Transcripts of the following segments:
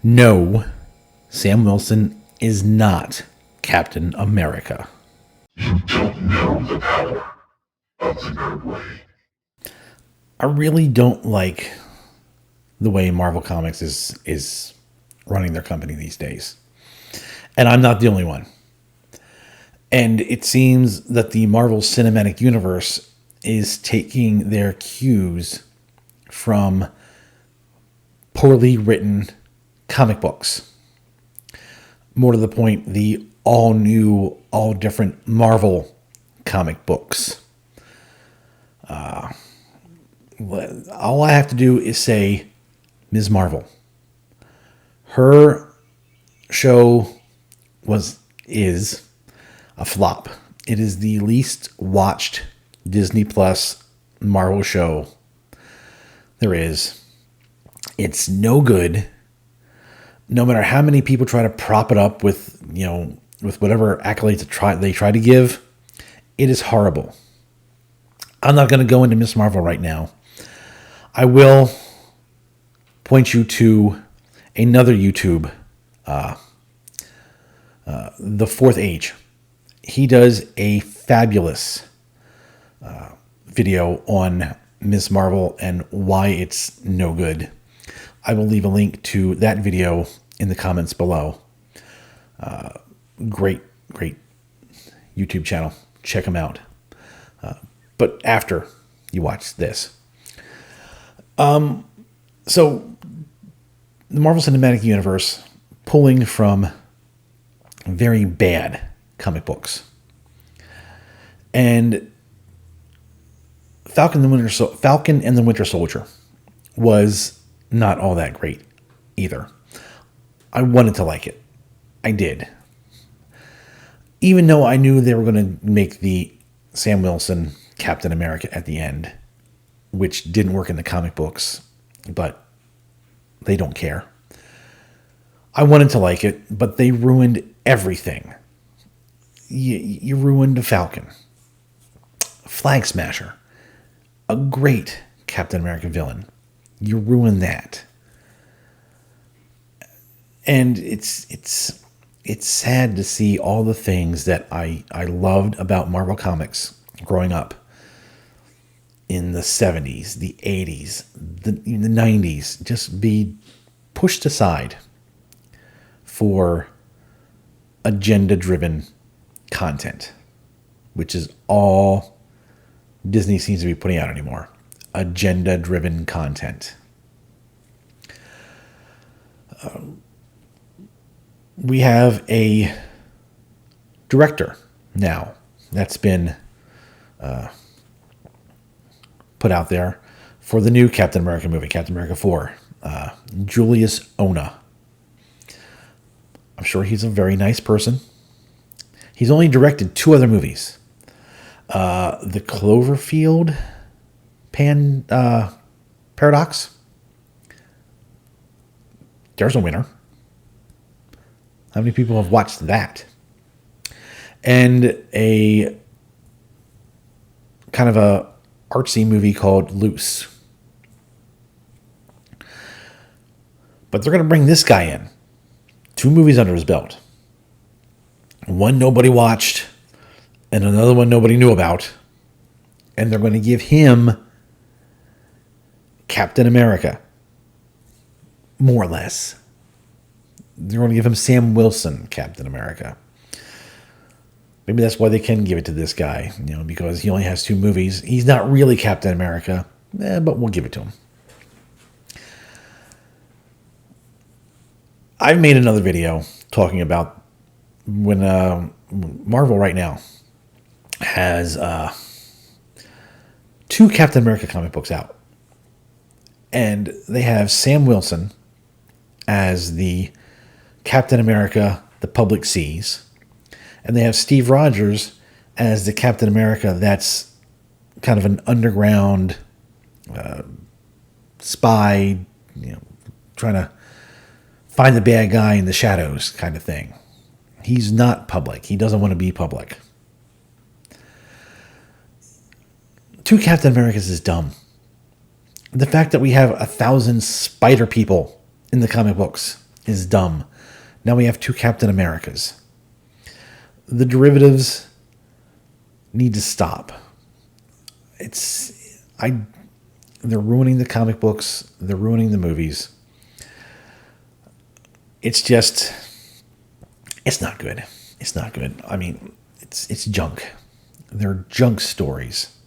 No, Sam Wilson is not Captain America. You don't know the power of the nerd way. I really don't like the way Marvel Comics is running their company these days. And I'm not the only one. And it seems that the Marvel Cinematic Universe is taking their cues from poorly written comic books. More to the point, the all new, all different Marvel comic books. All I have to do is say Ms. Marvel. Her show is a flop. It is the least watched Disney Plus Marvel show there is. It's no good. No matter how many people try to prop it up with whatever accolades they try to give, it is horrible. I'm not going to go into Miss Marvel right now. I will point you to another YouTube, The Fourth Age. He does a fabulous video on Miss Marvel and why it's no good. I will leave a link to that video in the comments below. Great YouTube channel. Check him out. But after you watch this. So the Marvel Cinematic Universe pulling from very bad comic books. And Falcon and the Winter Soldier was not all that great either. I wanted to like it. I did. Even though I knew they were going to make the Sam Wilson Captain America at the end, which didn't work in the comic books, but they don't care. I wanted to like it, but they ruined everything. You ruined the Falcon. Flag Smasher. A great Captain America villain. You ruined that. And it's sad to see all the things that I loved about Marvel Comics growing up in the 70s, the 80s, the 90s, just be pushed aside for agenda-driven content, which is all Disney seems to be putting out anymore. Agenda-driven content. We have a director now that's been put out there for the new Captain America movie, Captain America 4, Julius Ona. I'm sure he's a very nice person. He's only directed 2 other movies. The Cloverfield Paradox. There's a winner. How many people have watched that? And a kind of a artsy movie called Loose. But they're going to bring this guy in. 2 movies under his belt. One nobody watched, and another one nobody knew about. And they're going to give him Captain America. More or less. They're going to give him Sam Wilson Captain America. Maybe that's why they can give it to this guy, because he only has 2 movies. He's not really Captain America, but we'll give it to him. I've made another video talking about when Marvel right now has 2 Captain America comic books out. And they have Sam Wilson as the Captain America the public sees. And they have Steve Rogers as the Captain America that's kind of an underground spy, trying to find the bad guy in the shadows kind of thing. He's not public. He doesn't want to be public. 2 Captain Americas is dumb. The fact that we have 1,000 spider people in the comic books is dumb. Now we have two Captain Americas. The derivatives need to stop. They're ruining the comic books. They're ruining the movies. It's not good. It's not good. I mean, it's junk. They're junk stories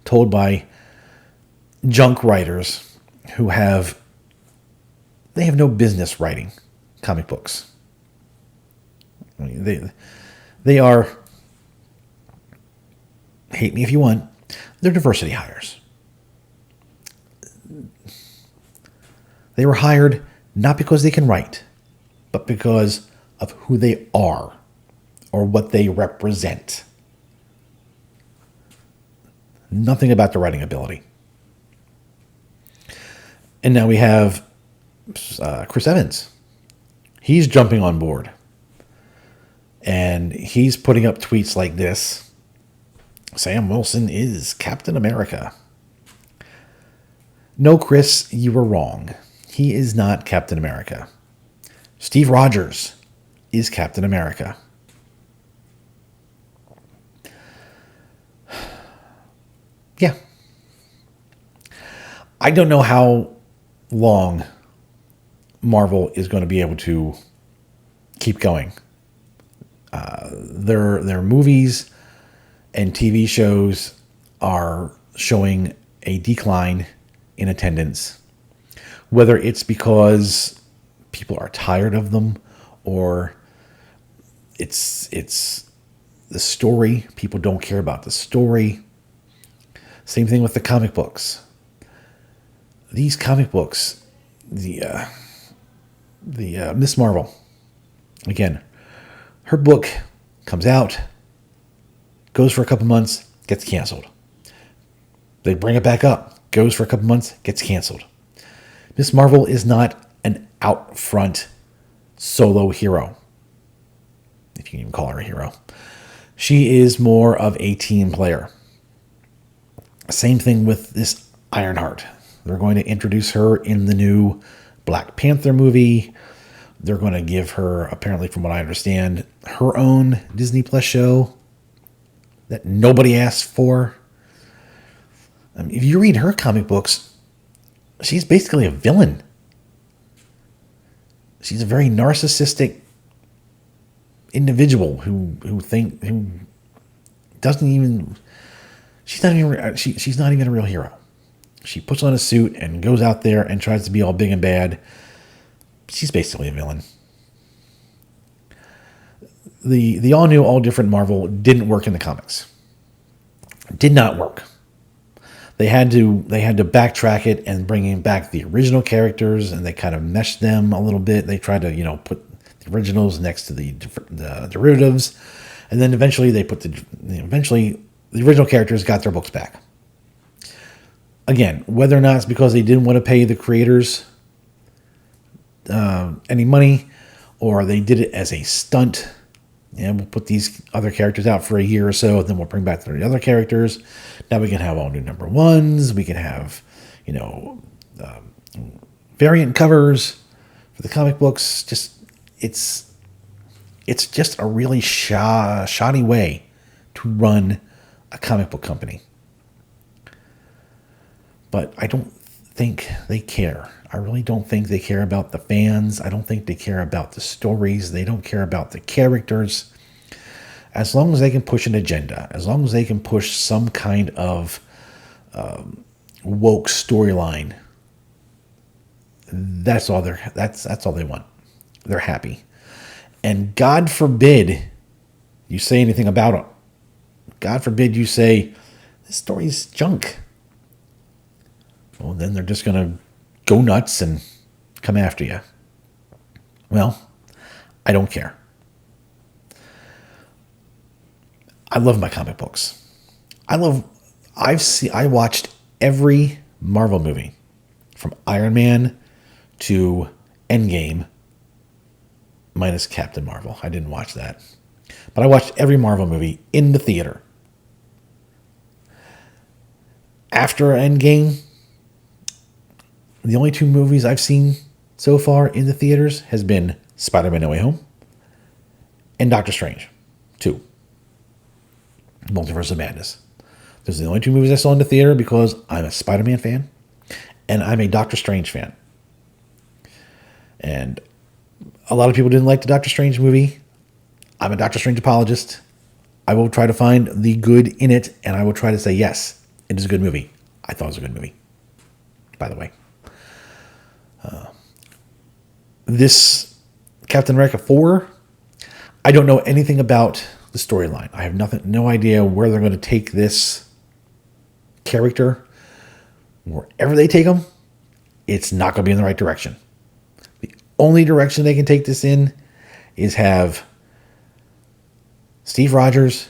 told by junk writers who have no business writing comic books. I mean, they are, hate me if you want, they're diversity hires. They were hired not because they can write, but because of who they are or what they represent. Nothing about their writing ability. And now we have Chris Evans. He's jumping on board. And he's putting up tweets like this. Sam Wilson is Captain America. No, Chris, you were wrong. He is not Captain America. Steve Rogers is Captain America. Yeah. I don't know how long Marvel is going to be able to keep going. Their movies and TV shows are showing a decline in attendance. Whether it's because people are tired of them or it's the story. People don't care about the story. Same thing with the comic books. These comic books, the Miss Marvel, again, her book comes out, goes for a couple months, gets canceled. They bring it back up, goes for a couple months, gets canceled. Miss Marvel is not an out front solo hero, if you can even call her a hero. She is more of a team player. Same thing with this Ironheart. They're going to introduce her in the new Black Panther movie. They're going to give her, apparently from what I understand, her own Disney Plus show that nobody asked for. I mean, if you read her comic books, she's basically a villain. She's a very narcissistic individual who doesn't even, she's not even a real hero. She puts on a suit and goes out there and tries to be all big and bad. She's basically a villain. The all new, all different Marvel didn't work in the comics. Did not work. They had to backtrack it and bring back the original characters, and they kind of meshed them a little bit. They tried to put the originals next to the derivatives, and then eventually they put the original characters got their books back. Again, whether or not it's because they didn't want to pay the creators any money, or they did it as a stunt. And we'll put these other characters out for a year or so, and then we'll bring back the other characters. Now we can have all new number ones. We can have, variant covers for the comic books. It's just a really shoddy way to run a comic book company. But I don't think they care. I really don't think they care about the fans. I don't think they care about the stories. They don't care about the characters. As long as they can push an agenda, as long as they can push some kind of woke storyline, that's all that's all they want. They're happy. And God forbid you say anything about it. God forbid you say this story's junk. Well, then they're just going to go nuts and come after you. Well, I don't care. I love my comic books. I watched every Marvel movie from Iron Man to Endgame, minus Captain Marvel. I didn't watch that. But I watched every Marvel movie in the theater. After Endgame, the only two movies I've seen so far in the theaters has been Spider-Man No Way Home and Doctor Strange 2, Multiverse of Madness. Those are the only two movies I saw in the theater because I'm a Spider-Man fan and I'm a Doctor Strange fan. And a lot of people didn't like the Doctor Strange movie. I'm a Doctor Strange apologist. I will try to find the good in it, and I will try to say, yes, it is a good movie. I thought it was a good movie, by the way. This Captain America 4, I don't know anything about the storyline. I have no idea where they're going to take this character. Wherever they take him, it's not going to be in the right direction. The only direction they can take this in is have Steve Rogers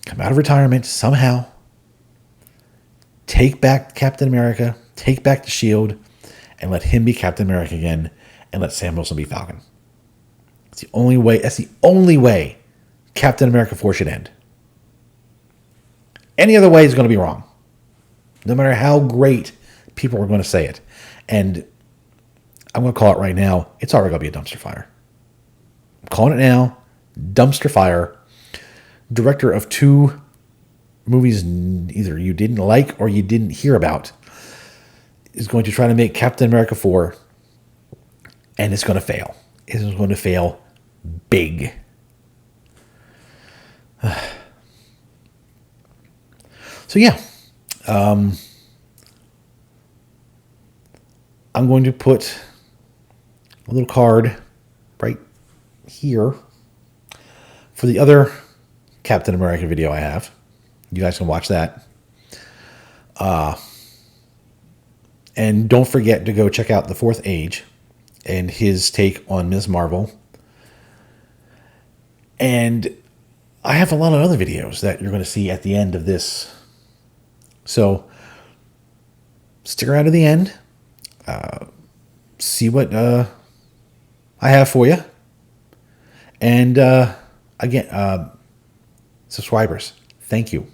come out of retirement somehow, take back Captain America, take back the shield, and let him be Captain America again, and let Sam Wilson be Falcon. It's the only way. That's the only way Captain America 4 should end. Any other way is going to be wrong. No matter how great people are going to say it. And I'm going to call it right now. It's already going to be a dumpster fire. I'm calling it now. Dumpster fire. Director of 2 movies either you didn't like or you didn't hear about is going to try to make Captain America 4, and it's going to fail. It is going to fail big. So yeah, I'm going to put a little card right here for the other Captain America video I have. You guys can watch that. And don't forget to go check out The Fourth Age and his take on Ms. Marvel. And I have a lot of other videos that you're going to see at the end of this. So stick around to the end. See what I have for you. And again, subscribers, thank you.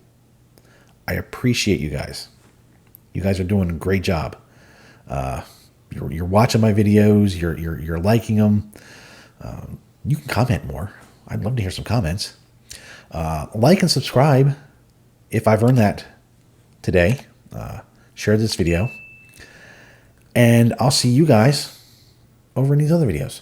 I appreciate you guys. You guys are doing a great job. You're watching my videos. You're liking them. You can comment more. I'd love to hear some comments. Like and subscribe if I've earned that today. Share this video. And I'll see you guys over in these other videos.